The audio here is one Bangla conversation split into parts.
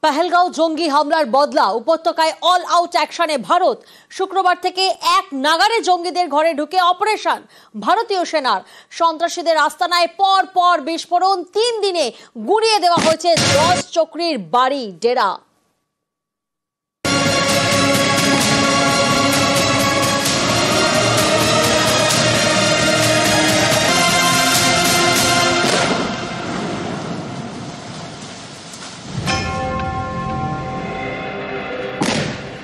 पहलगांव जंगी हमलार बदला उपत्यकाय ऑल आउट एक्शने भारत शुक्रवार থেকে এক নাগারে জঙ্গিদের ঘরে ঢুকে অপারেশন ভারতীয় সেনার সন্ত্রাসীদের আস্তানায় পর বিস্ফোরণ 3 দিনে গুড়িয়ে দেওয়া হয়েছে 10 চক্রীর বাড়ি ডেরা।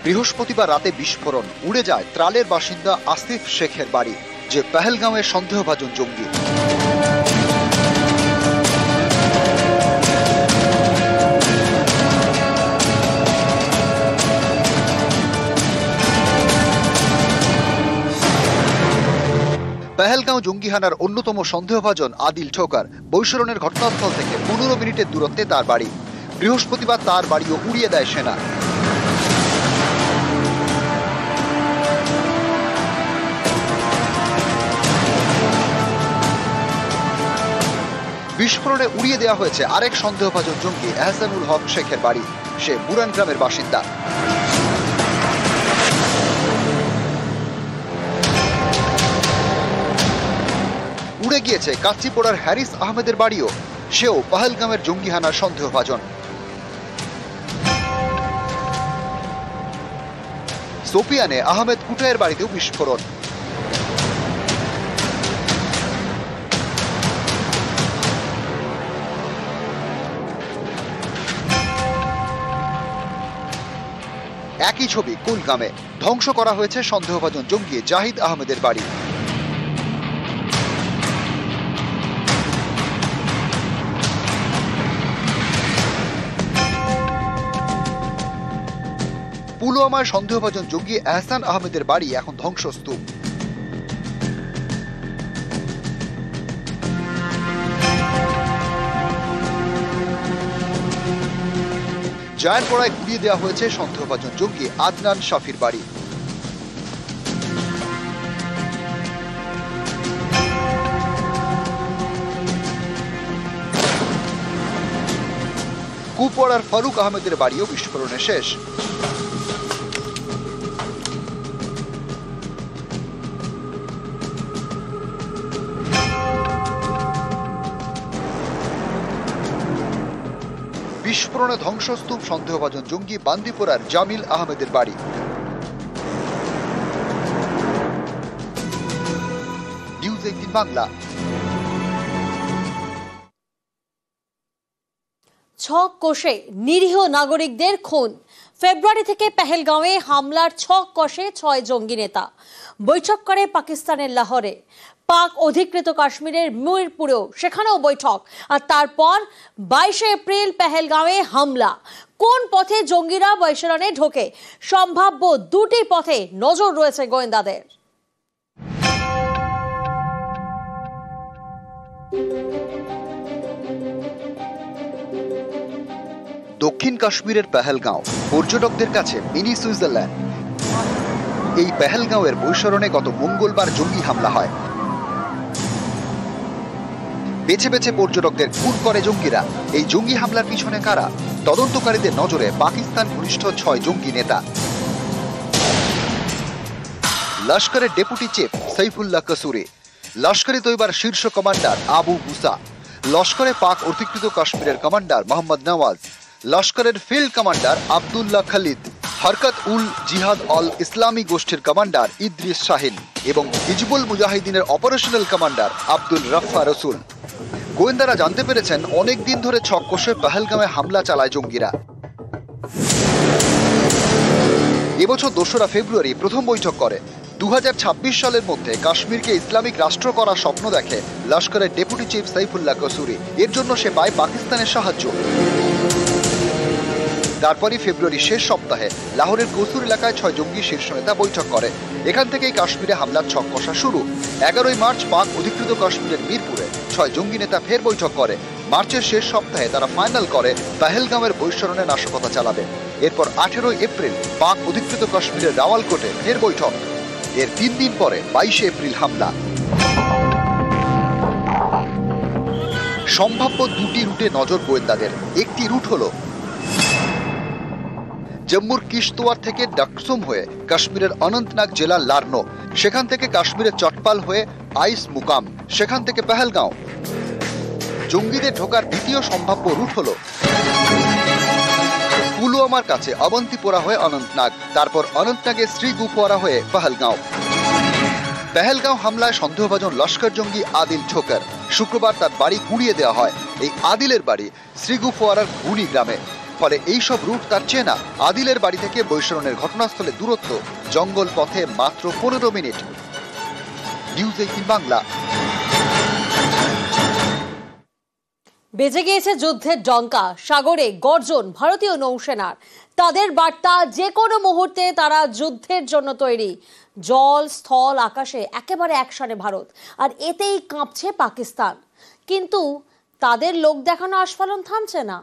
বৃহস্পতিবার রাতে বিস্ফোরণ উড়ে যায় ত্রালের বাসিন্দা আসিফ শেখের বাড়ি, যে পেহেলগাঁওয়ের সন্দেহভাজন জঙ্গি। পেহেলগাঁও জঙ্গি হানার অন্যতম সন্দেহভাজন আদিল ঠোকার বৈস্ফোরণের ঘটনাস্থল থেকে 15 মিনিটের দূরত্বে তার বাড়ি। বৃহস্পতিবার তার বাড়িও উড়িয়ে দেয় সেনা। বিস্ফোরণে উড়িয়ে দেওয়া হয়েছে আরেক সন্দেহভাজন জঙ্গি এহসানুল হক শেখের বাড়ি। সে বুরান গ্রামের বাসিন্দা। উড়ে গিয়েছে কাচ্চিপোড়ার হ্যারিস আহমেদের বাড়িও, সেও পেহেলগাঁওয়ের জঙ্গি হানার সন্দেহভাজন। সোপিয়ানে আহমেদ কুটায়ের বাড়িতেও বিস্ফোরণ। একই ছবি কুলগামে, ধ্বংস করা হয়েছে সন্দেহভাজন জঙ্গি জাহিদ আহমেদের বাড়ি। পুলওয়ামার সন্দেহভাজন জঙ্গি এহসান আহমেদের বাড়ি এখন ধ্বংসস্তূপ। জায়ারপড়ায় গুড়িয়ে দেওয়া হয়েছে সন্দেহভাজন জঙ্গি আদনান শাফির বাড়ি। কুপড়ার ফারুক আহমেদের বাড়িও বিস্ফোরণে শেষ। বিস্ফোরণে ধ্বংসস্তূপ সন্দেহভাজন জঙ্গি বান্দিপোরার জামিল আহমেদের বাড়ি। নিউজ 18 বাংলা। ছক কষে নিরীহ নাগরিকদের খুন। ফেব্রুয়ারি থেকে পেহেলগাঁওয়ে হামলার ছক কষে 6 জঙ্গি নেতা। বৈঠক করে পাকিস্তানের লাহোরে। পাক অধিকৃত কাশ্মীরের মিরপুরেও সেখানেও বৈঠক। আর তারপর 22 এপ্রিল পেহেলগাঁওয়ে হামলা। কোন পথে জঙ্গিরা বৈশরণে ঢোকে, সম্ভাব্য দুটি পথে নজর রয়েছে গোয়েন্দাদের। দক্ষিণ কাশ্মীরের পেহেলগাঁও পর্যটকদের কাছে মিনি সুইজারল্যান্ড। এই পেহেলগাঁওয়ের বৈশরণে গত মঙ্গলবার জঙ্গি হামলা হয়। বেছে বেছে পর্যটকদের খুন করে জঙ্গিরা। এই জঙ্গি হামলার পিছনে কারা? তদন্তকারীদের নজরে পাকিস্তান ঘনিষ্ঠ 6 জঙ্গি নেতা। লস্করের ডেপুটি চিফ সাইফুল্লাহ কসুরি, লস্করে তৈবার শীর্ষ কমান্ডার আবু মুসা, লস্করে পাক অধিকৃত কাশ্মীরের কমান্ডার মোহাম্মদ নওয়াজ, লস্করের ফিল্ড কমান্ডার আব্দুল্লাহ খালিদ, হরকত উল জিহাদ অল ইসলামী গোষ্ঠীর কমান্ডার ইদ্রিস শাহিন এবং হিজবুল মুজাহিদিনের অপারেশনাল কমান্ডার আব্দুল রফা রসুল। গোয়েন্দারা জানতে পেরেছেন অনেক দিন ধরে ছক কষে পেহেলগাঁওয়ে হামলা চালায় জঙ্গিরা। এবছর 2রা ফেব্রুয়ারি প্রথম বৈঠক করে। 2026 সালের মধ্যে কাশ্মীরকে ইসলামিক রাষ্ট্র করার স্বপ্ন দেখে লস্করের ডেপুটি চিফ সাইফুল্লাহ কসুরি। এর জন্য সে পায় পাকিস্তানের সাহায্য। তারপরই ফেব্রুয়ারি শেষ সপ্তাহে লাহোরের কসুর এলাকায় 6 জঙ্গি শীর্ষ নেতা বৈঠক করে। এখান থেকেই কাশ্মীরে হামলার ছক কষা শুরু। 11 মার্চ পাক অধিকৃত কাশ্মীরের মিরপুরে 6 জঙ্গি নেতা ফের বৈঠক করে। মার্চের শেষ সপ্তাহে তারা ফাইনাল করে পেহেলগাঁওয়ের বৈশরণে নাশকতা চালাবে। এরপর 18 এপ্রিল পাক অধিকৃত কাশ্মীরের রাওয়ালকোটে ফের বৈঠক। এর 3 দিন পরে 22 এপ্রিল হামলা। সম্ভাব্য দুটি রুটে নজর গোয়েন্দাদের। একটি রুট হলো জম্মুর কিশতওয়ার থেকে ডাকসুম হয়ে কাশ্মীরের অনন্তনাগ জেলার লারনো, সেখান থেকে কাশ্মীরের চটপাল হয়ে আইস মুকাম, সেখান থেকে পেহেলগাঁও। জঙ্গিদের ঢোকার দ্বিতীয় সম্ভাব্য রুট হলো পুলওয়ামার কাছে অবন্তিপোরা হয়ে অনন্তনাগ, তারপর অনন্তনাগে শ্রীগুফওয়ারা হয়ে পেহেলগাঁও। পেহেলগাঁও হামলায় সন্দেহভাজন লস্কর জঙ্গি আদিল ঠোকর শুক্রবার তার বাড়ি গুঁড়িয়ে দেওয়া হয়। এই আদিলের বাড়ি শ্রীগুফওয়ারার গুনি গ্রামে। ফলে এইসব রুট তার চেনা। আদিলের বাড়ি থেকে বৈশরণের ঘটনাস্থলে দূরত্ব জঙ্গল পথে মাত্র 15 মিনিট। নিউজ 18 বাংলা। বেজে গিয়েছে যুদ্ধের ডঙ্কা, সাগরে গর্জন ভারতীয় নৌসেনার। তাদের বার্তা, যে কোনো মুহূর্তে তারা যুদ্ধের জন্য তৈরি। জল, স্থল, আকাশে একেবারে একসাথে ভারত, আর এতেই কাঁপছে পাকিস্তান। কিন্তু তাদের লোক দেখানো আস্ফালন থামছে না।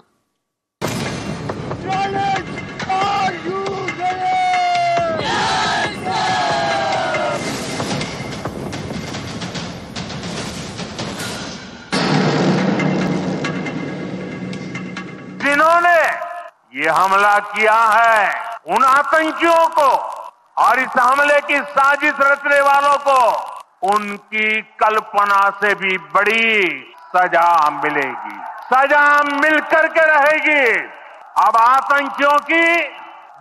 जिन्होंने ये हमला किया है, उन आतंकियों को और इस हमले की साजिश रचने वालों को उनकी कल्पना से भी बड़ी सजा मिलेगी। सजा मिलकर के रहेगी। अब आतंकियों की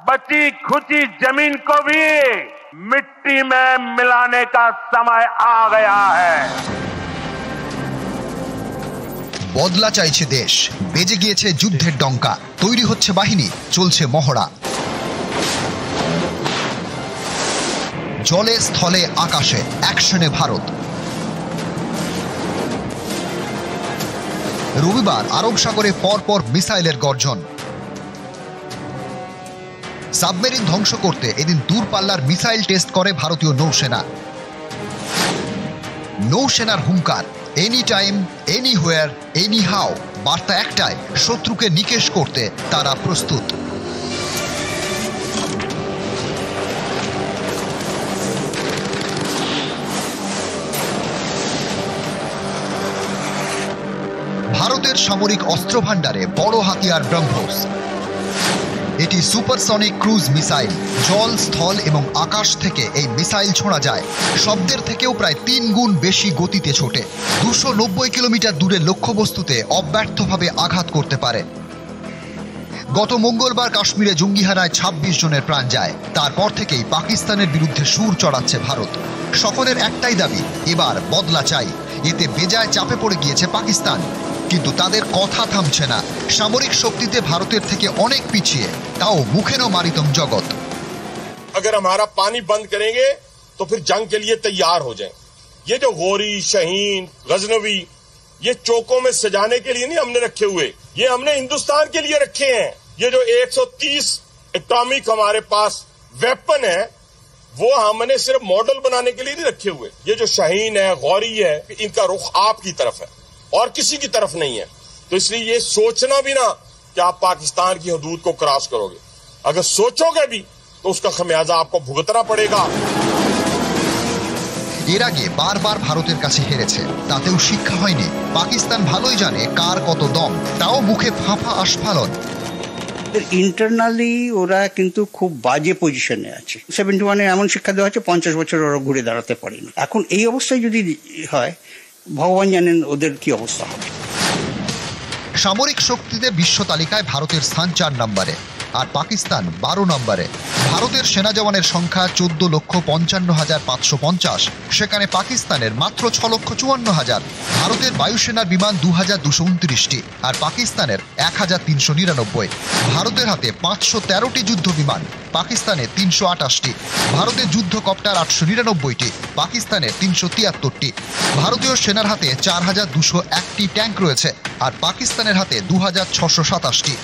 बची खुची जमीन को भी मिट्टी में मिलाने का समय आ गया है। বদলা চাইছে দেশ, বেজে গিয়েছে যুদ্ধের ডঙ্কা, তৈরি হচ্ছে বাহিনী, চলছে মহড়া। জলে, স্থলে, আকাশে অ্যাকশনে ভারত। রবিবার আরব সাগরে পরপর মিসাইলের গর্জন। সাবমেরিন ধ্বংস করতে এদিন দূরপাল্লার মিসাইল টেস্ট করে ভারতীয় নৌসেনা। নৌসেনার হুঙ্কার, any time, anywhere, any how. বার্তা একটাই, শত্রুকে নিকেশ করতে তারা প্রস্তুত। ভারতের সামরিক অস্ত্র ভাণ্ডারে বড় হাতিয়ার ব্রহ্মোস। এটি সুপারসনিক ক্রুজ মিসাইল। জল, স্থল এবং আকাশ থেকে এই মিসাইল ছোঁড়া যায়। শব্দের থেকেও প্রায় 3 গুণ বেশি গতিতে ছোটে। 290 কিলোমিটার দূরের লক্ষ্যবস্তুতে অব্যর্থভাবে আঘাত করতে পারে। গত মঙ্গলবার কাশ্মীরে জঙ্গি হানায় 26 জনের প্রাণ যায়। তারপর থেকেই পাকিস্তানের বিরুদ্ধে সুর চড়াচ্ছে ভারত। সকলের একটাই দাবি, এবার বদলা চাই। এতে বেজায় চাপে পড়ে গিয়েছে পাকিস্তান, কিন্তু তাদের কথা থামছে না। সামরিক শক্তিতে ভারতের থেকে অনেক পিছিয়ে, তাও মুখে ন মারিতম জগৎ। अगर हमारा पानी बंद करेंगे तो फिर जंग के लिए तैयार हो जाएं। ये जो गोरी, शहीन, गजनवी, ये चौकों में सजाने के लिए नहीं हमने रखे हुए, ये हमने हिंदुस्तान के लिए रखे हैं। ये जो 130 एटॉमिक हमारे पास वेपन है, वो हमने सिर्फ मॉडल बनाने के लिए नहीं रखे हुए। ये जो शहीन है, गौरी है, इनका रुख आपकी तरफ है और किसी की तरफ नहीं है। तो इसलिए ये सोचना भी ना कि आप पाकिस्तान की हदूद को क्रॉस करोगे। अगर सोचोगे भी तो उसका खमियाजा आपको भुगतना पड़ेगा। এর আগে বারবার ভারতের কাছে হেরেছে, তাতেও শিক্ষা হয়নি। পাকিস্তান ভালোই জানে কার কত দম, তাও মুখে ফাঁপা আস্ফালন। ইন্টারনালি ওরা কিন্তু খুব বাজে পজিশনে আছে। 71-এ এমন শিক্ষা দেওয়া হচ্ছে 50 বছর ওরা ঘুরে দাঁড়াতে পারেনি। এখন এই অবস্থায় যদি হয়, ভগবান জানেন ওদের কি অবস্থা হবে। সামরিক শক্তিতে বিশ্ব তালিকায় ভারতের স্থান 4 নম্বরে, আর পাকিস্তান 12 নম্বরে। ভারতের সেনা জওয়ানের সংখ্যা 14,55,550, সেখানে পাকিস্তানের মাত্র 6,54,000। ভারতের বায়ুসেনার বিমান 2,229টি, আর পাকিস্তানের 1,399। ভারতের হাতে 513টি যুদ্ধ বিমান, পাকিস্তানে 328টি। ভারতের যুদ্ধকপ্টার 899টি, পাকিস্তানের 373টি। ভারতীয় সেনার হাতে 4,201টি ট্যাঙ্ক রয়েছে, আর পাকিস্তানের হাতে 2,627টি।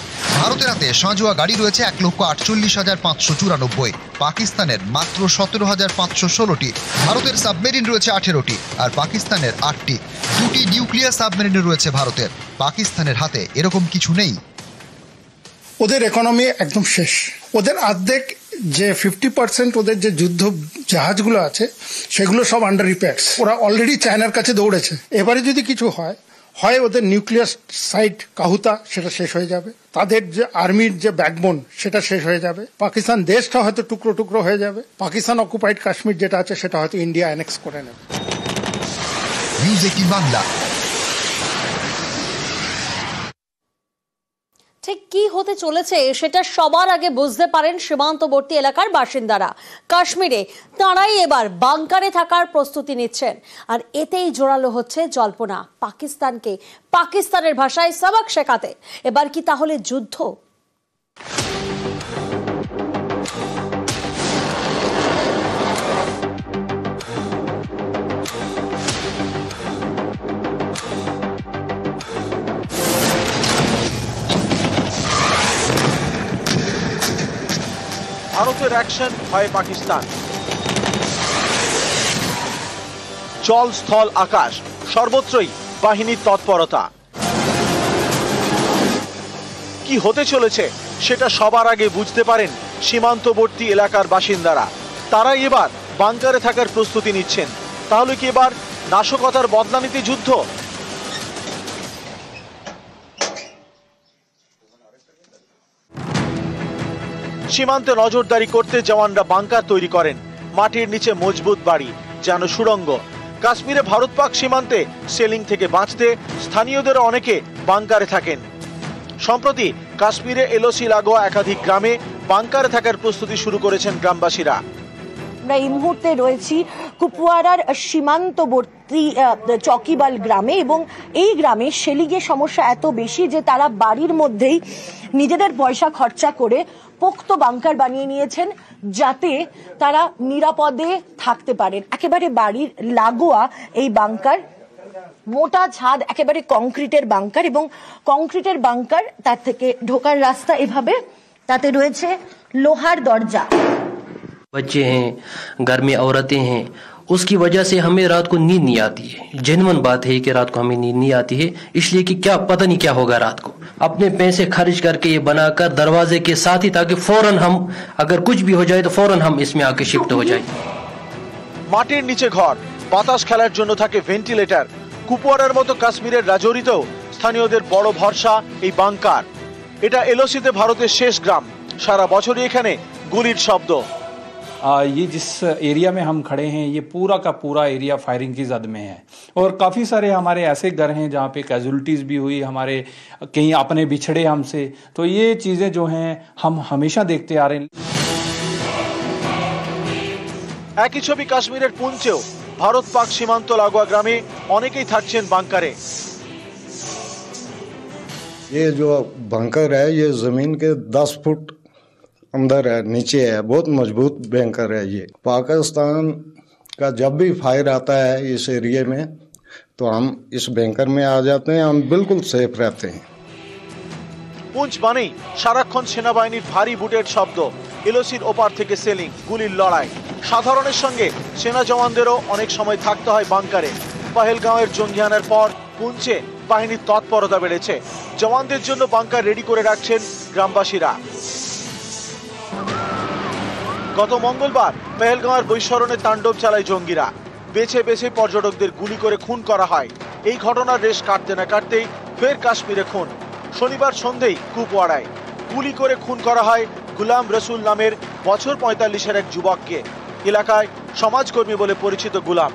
ভারতের হাতে সাঁজোয়া গাড়ি রয়েছে 1,48,594, পাকিস্তানের মাত্র 17,516টি। ভারতের সাবমেরিন রয়েছে 18টি, আর পাকিস্তানের 8টি। 2টি নিউক্লিয়ার সাবমেরিন রয়েছে ভারতের, পাকিস্তানের হাতে এরকম কিছু নেই। ওদের ইকোনমি একদম শেষ। ওদের অর্ধেক যে 50% ওদের যে যুদ্ধ জাহাজগুলো আছে সেগুলো সব আন্ডার রিপেয়ার্স। ওরা অলরেডি চায়নার কাছে দৌড়েছে। এবারে যদি কিছু হয়, হয় ওদের নিউক্লিয়ার সাইট কাহুতা সেটা শেষ হয়ে যাবে, তাদের যে আর্মির যে ব্যাকবোন সেটা শেষ হয়ে যাবে, পাকিস্তান দেশটা হয়তো টুকরো টুকরো হয়ে যাবে, পাকিস্তান অকুপাইড কাশ্মীর যেটা আছে সেটা হয়তো ইন্ডিয়া অ্যানেক্স করে নেবে। নিউজ 18 বাংলা। ঠিক কি হতে চলেছে সেটা সবার আগে বুঝতে পারেন সীমান্তবর্তী এলাকার বাসিন্দারা। কাশ্মীরে তাঁরাই এবার বাংকারে থাকার প্রস্তুতি নিচ্ছেন, আর এতেই জোরালো হচ্ছে জল্পনা পাকিস্তানকে পাকিস্তানের ভাষায় সবক শেখাতে। এবার কি তাহলে যুদ্ধ? ভারতের অ্যাকশন হয় পাকিস্তান। জল, স্থল, আকাশ সর্বত্রই বাহিনীর তৎপরতা। কি হতে চলেছে সেটা সবার আগে বুঝতে পারেন সীমান্তবর্তী এলাকার বাসিন্দারা। তারাই এবার বাংকারে থাকার প্রস্তুতি নিচ্ছেন। তাহলে কি এবার নাশকতার বদলা নিতে যুদ্ধ? সীমান্তে নজরদারি করতে জওয়ানরা বাংকার তৈরি করেন, মাটির নিচে মজবুত বাড়ি যেন সুড়ঙ্গ। কাশ্মীরে ভারত পাক সীমান্তে সেলিং থেকে বাঁচতে স্থানীয়দের অনেকে বাংকারে থাকেন। সম্প্রতি কাশ্মীরে এলওসি লাগোয়া একাধিক গ্রামে বাংকারে থাকার প্রস্তুতি শুরু করেছেন গ্রামবাসীরা। আমরা এই মুহূর্তে রয়েছি কুপওয়ারার সীমান্তবর্তী চকিবাল গ্রামে, এবং এই গ্রামে সেলিংয়ের সমস্যা এত বেশি যে তারা বাড়ির মধ্যেই নিজেদের পয়সা খরচা করে পোক্ত বাংকার বানিয়ে নিয়েছেন, যাতে তারা নিরাপদে থাকতে পারেন। একেবারে বাড়ির লাগোয়া এই বাংকার, মোটা ছাদ, একেবারে কংক্রিটের বাংকার, এবং কংক্রিটের বাংকার তার থেকে ঢোকার রাস্তা এভাবে, তাতে রয়েছে লোহার দরজা। बच्चे हैं, घर में औरतें हैं, उसकी वजह से हमें रात को नींद नहीं आती है। जेन्युइन बात है कि रात को हमें नींद नहीं आती है, इसलिए कि क्या पता नहीं क्या होगा रात को। अपने पैसे खर्च करके ये बनाकर दरवाजे के साथ ही, ताकि फौरन हम अगर कुछ भी हो जाए तो फौरन हम इसमें आके शिफ्ट हो जाए। মাটির নিচে ঘর, বাতাস খেলার জন্য থাকে ভেন্টিলেটর। কুপওয়ারার মতো কাশ্মীরের রাজৌরিতেও স্থানীয়দের বড় ভরসা এই বাংকার। এটা এলওসিতে ভারতের শেষ গ্রাম। সারা বছরই এখানে গুলির শব্দ। ये जिस एरिया में हम खड़े हैं ये पूरा का पूरा एरिया फायरिंग की जद में है, और काफ़ी सारे हमारे ऐसे घर हैं जहाँ पे कैजुअलिटीज़ भी हुई, हमारे कहीं अपने बिछड़े हमसे। तो ये चीज़ें जो हैं हम हमेशा देखते आ रहे हैं। একই ছবি কাশ্মীরের পুঞ্চেও। ভারত পাক সীমান্ত লাগোয়া গ্রামে অনেকেই থাকছেন বাংকারে। ये जो बंकर है ये जमीन के 10 फुट अंदर है, नीचे है, बहुत मजबूत बैंकर है ये। पाकिस्तान का जब भी फायर आता है इस एरिया में तो हम इस बैंकर में आ जाते हैं, हम बिल्कुल सेफ रहते हैं। পুঞ্চ মানেই সারাক্ষণ সেনাবাহিনীর ভারী বুটের শব্দ, এলওসির ওপার থেকে সেলিং, গুলির লড়াই। সাধারণের সঙ্গে সেনা জওয়ানদেরও অনেক সময় থাকতে হয় বাংকারে। পহেলগাঁওয়ের জঙ্গিহানার পর পুঞ্চে বাহিনীর তৎপরতা বেড়েছে। জওয়ানদের জন্য বাংকার রেডি করে রাখছেন গ্রামবাসীরা। গত মঙ্গলবার পহেলগাঁওয়ের বৈশরণে তাণ্ডব চালায় জঙ্গিরা। বেছে বেছে পর্যটকদের গুলি করে খুন করা হয়। এই ঘটনার রেশ কাটতে না কাটতেই ফের কাশ্মীরে খুন। শনিবার সন্ধ্যেই কুপওয়ারায় গুলি করে খুন করা হয় গুলাম রসুল নামের বছর 45-এর এক যুবককে। এলাকায় সমাজকর্মী বলে পরিচিত গুলাম।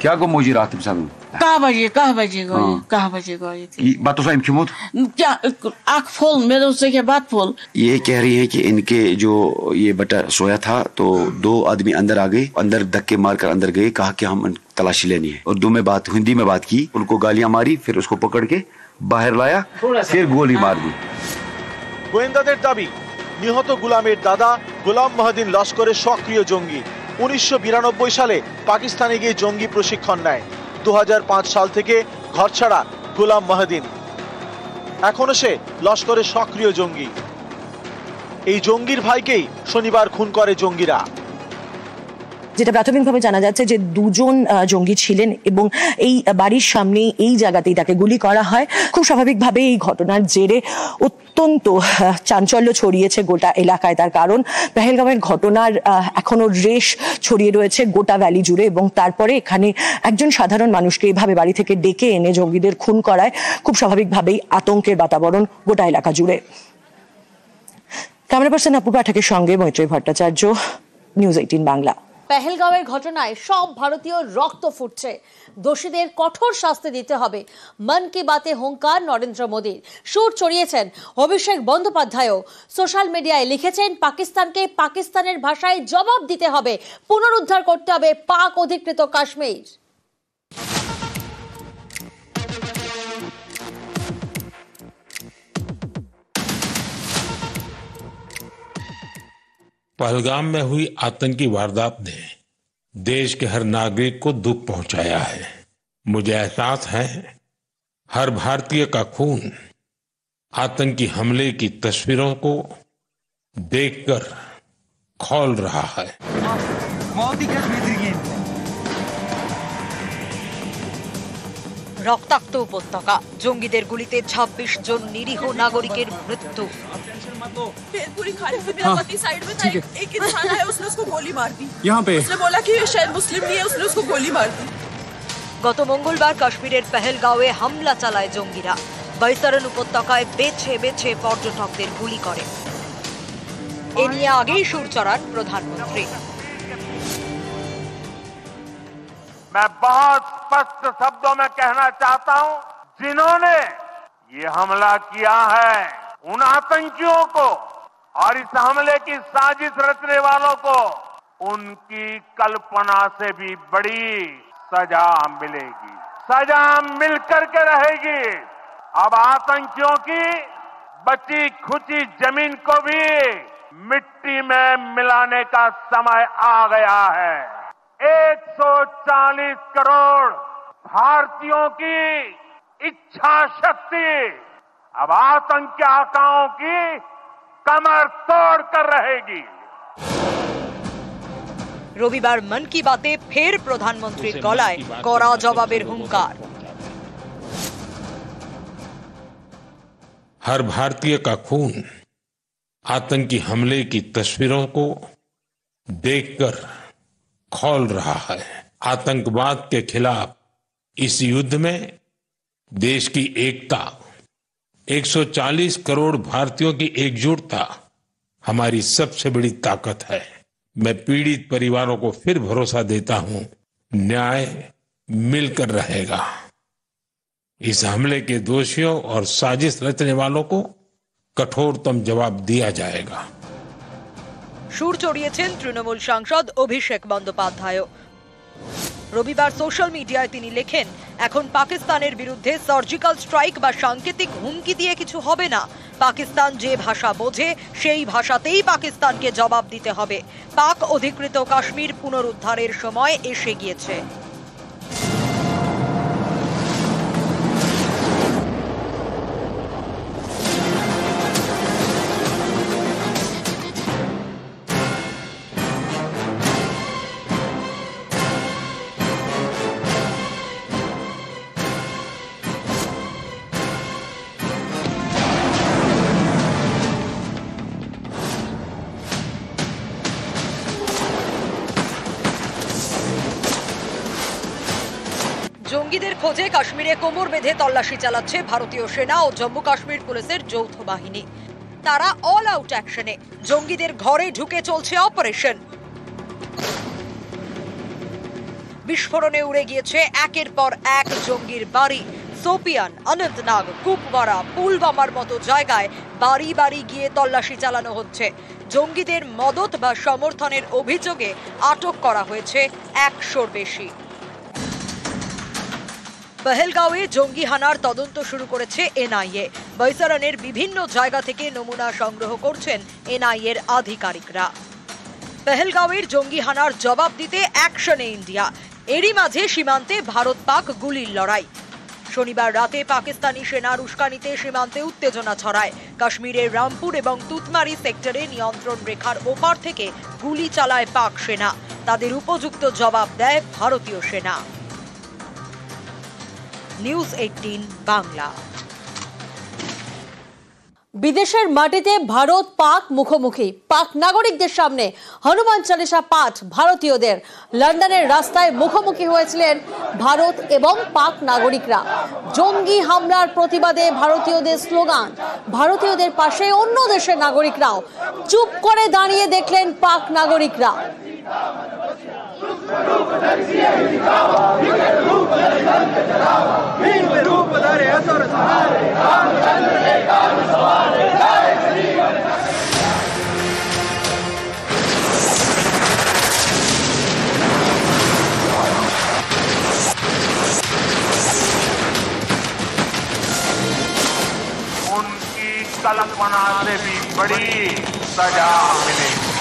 क्या गो मुझे रात में साहब कहाँ बजे गए थे? बात तो साहब क्यों क्या आँख फुल, मेरे उससे क्या बात फुल। ये कह रही है कि इनके जो ये बेटा सोया था तो 2 आदमी अंदर आ गए, अंदर धक्के मारकर अंदर गए, कहा कि हम तलाशी लेनी है। उर्दू में बात, हिंदी में बात की, उनको गालियां मारी, फिर उसको पकड़ के बाहर लाया, फिर गोली मार दी। গোয়েন্দাদের দাবি নিহত গুলামের দাদা গোলাম মহদিন লস্করের সক্রিয় জঙ্গি। 1992 সালে পাকিস্তানে গিয়ে জঙ্গি প্রশিক্ষণ নেয়। 2005 সাল থেকে ঘরছাড়া গোলাম মহদিন। এখনো সে লস্করের সক্রিয় জঙ্গি। এই জঙ্গির ভাইকেই শনিবার খুন করে জঙ্গিরা। যেটা প্রাথমিকভাবে জানা যাচ্ছে যে দুজন জঙ্গি ছিলেন এবং এই বাড়ির সামনে এই জায়গাতেই তাকে গুলি করা হয়। খুব স্বাভাবিকভাবে এই ঘটনার জেরে অত্যন্ত চাঞ্চল্য ছড়িয়েছে গোটা এলাকায়। তার কারণ পেহেলগাঁওয়ের ঘটনার এখনো রেশ ছড়িয়ে রয়েছে গোটা ভ্যালি জুড়ে এবং তারপরে এখানে একজন সাধারণ মানুষকে এভাবে বাড়ি থেকে ডেকে এনে জঙ্গিদের খুন করায় খুব স্বাভাবিকভাবেই আতঙ্কের বাতাবরণ গোটা এলাকা জুড়ে। ক্যামেরা পার্সন অপু পাঠকের সঙ্গে মৈত্রী ভট্টাচার্য, নিউজ 18 বাংলা। পেহেলগাঁওয়ের ঘটনায় সব ভারতীয় রক্ত ফুটছে, দোষীদের কঠোর শাস্তি দিতে হবে। মন কি বাতে হুঙ্কার নরেন্দ্র মোদীর। সুর চড়িয়েছেন অভিষেক বন্দ্যোপাধ্যায়ও। সোশ্যাল মিডিয়ায় লিখেছেন পাকিস্তানকে পাকিস্তানের ভাষায় জবাব দিতে হবে, পুনরুদ্ধার করতে হবে পাক অধিকৃত কাশ্মীর। पहलगाम में हुई आतंकी वारदात ने देश के हर नागरिक को दुख पहुंचाया है। मुझे एहसास है हर भारतीय का खून आतंकी हमले की तस्वीरों को देखकर खौल रहा है। রক্তাক্ত উপত্যকা, জঙ্গিদের গুলিতে 26 জন নিরীহ নাগরিকের মৃত্যু। पूरी खाली से मेरा पति साइड में था, एक इंसान आया उसने उसको गोली मार दी यहाँ पे। उसने बोला कि ये शायद मुस्लिम नहीं है, उसने उसको गोली मार दी। গত মঙ্গলবার কাশ্মীরের পেহেলগাঁওয়ে হামলা চালায় জঙ্গিরা। বৈতরণ উপত্যকায় বেছে বেছে পর্যটকদের গুলি করে। এ নিয়ে আগেই সুর চড়ান প্রধানমন্ত্রী। मैं बहुत स्पष्ट शब्दों में कहना चाहता हूं, जिन्होंने ये हमला किया है उन आतंकियों को और इस हमले की साजिश रचने वालों को उनकी कल्पना से भी बड़ी सजा मिलेगी, सजा मिल करके रहेगी। अब आतंकियों की बची खुची जमीन को भी मिट्टी में मिलाने का समय आ गया है। 140 करोड़ भारतीयों की इच्छा शक्ति अब आतंकी आकाओं की कमर तोड़ कर रहेगी। রবিবার মন কি বাতে ফের প্রধানমন্ত্রীর গলায় কড়া জবাবের হুঙ্কার। हर भारतीय का खून आतंकी हमले की तस्वीरों को देखकर खौल रहा है। आतंकवाद के खिलाफ इस युद्ध में देश की एकता, 140 करोड़ भारतीयों की एकजुटता हमारी सबसे बड़ी ताकत है। मैं पीड़ित परिवारों को फिर भरोसा देता हूं, न्याय मिलकर रहेगा। इस हमले के दोषियों और साजिश रचने वालों को कठोरतम जवाब दिया जाएगा। সুর চড়িয়েছেন তৃণমূল সাংসদ অভিষেক বন্দ্যোপাধ্যায়। রবিবার সোশ্যাল মিডিয়ায় তিনি লেখেন, এখন পাকিস্তানের বিরুদ্ধে সার্জিক্যাল স্ট্রাইক বা সাংকেতিক হুমকি দিয়ে কিছু হবে না। পাকিস্তান যে ভাষা বোঝে সেই ভাষাতেই পাকিস্তানকে জবাব দিতে হবে। পাক অধিকৃত কাশ্মীর পুনরুদ্ধারের সময় এসে গিয়েছে। জঙ্গিদের খোঁজে কাশ্মীরে কোমর বেঁধে তল্লাশি চালাচ্ছে ভারতীয় সেনা ও জম্মু কাশ্মীর পুলিশের যৌথ বাহিনী। তারা অল আউট অ্যাকশনে, জঙ্গিদের ঘরে ঢুকে চলছে অপারেশন। বিস্ফোরণে উড়ে গিয়েছে একের পর এক জঙ্গির বাড়ি। সোপিয়ান, অনন্তনাগ, কুপওয়ারা, পুলওয়ামার মতো জায়গায় বাড়ি বাড়ি গিয়ে তল্লাশি চালানো হচ্ছে। জঙ্গিদের মদত বা সমর্থনের অভিযোগে আটক করা হয়েছে 100-র বেশি। পেহেলগাঁওয়ে জঙ্গি হানার তদন্ত শুরু করেছে এনআইএ। বৈতরণের বিভিন্ন জায়গা থেকে নমুনা সংগ্রহ করছেন এনআইএর আধিকারিকরা। পেহেলগাঁওয়ের জঙ্গি হানার জবাব দিতে অ্যাকশনে ইন্ডিয়া। এরই মাঝে সীমান্তে ভারত পাক গুলির লড়াই। শনিবার রাতে পাকিস্তানি সেনার উস্কানিতে সীমান্তে উত্তেজনা ছড়ায়। কাশ্মীরের রামপুর এবং তুতমারি সেক্টরে নিয়ন্ত্রণ রেখার ওপার থেকে গুলি চালায় পাক সেনা। তাদের উপযুক্ত জবাব দেয় ভারতীয় সেনা। নিউজ 18 বাংলা। বিদেশের মাটিতে ভারত পাক মুখোমুখি, পাক নাগরিকদের সামনে হনুমান চালিসা পাঠ ভারতীয়দের। লন্ডনের রাস্তায় মুখোমুখি হয়েছিলেন ভারত এবং পাক নাগরিকরা। জঙ্গি হামলার প্রতিবাদে ভারতীয়দের স্লোগান, ভারতীয়দের পাশে অন্য দেশের নাগরিকরাও। চুপ করে দাঁড়িয়ে দেখলেন পাক নাগরিকরা। उनकी कल्पना से भी बड़ी सजा मिलेगी।